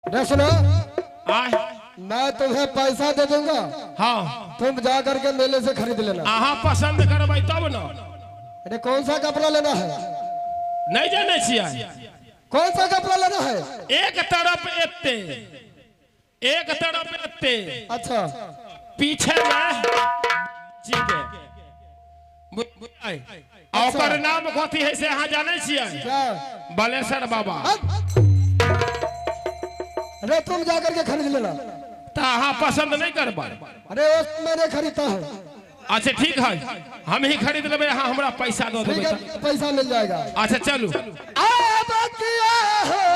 सुनो, आए मैं तुम्हें पैसा दे दूंगा। हाँ तुम जा करके मेले से खरीद लेना। अहाँ पसंद करबै तब न। अरे कौन सा कपड़ा लेना है? नहीं जाने छियै कौन सा कपड़ा लेना है? एक तरफ एते एक तरफ एते अच्छा पीछे में जीके ओकर नाम कथी है से अहाँ जाने छियै? क्या? बलेश्वर बाबा। अरे तुम जा करके खरीद लेना। तो अहाँ पसंद नहीं करबै? अरे वो मैंने खरीदा है। अच्छा ठीक है, हम ही खरीद लेबै, अहाँ हमरा पैसा दो ठीक देबै। है, पैसा मिल जाएगा। अच्छा चलू। अब किया है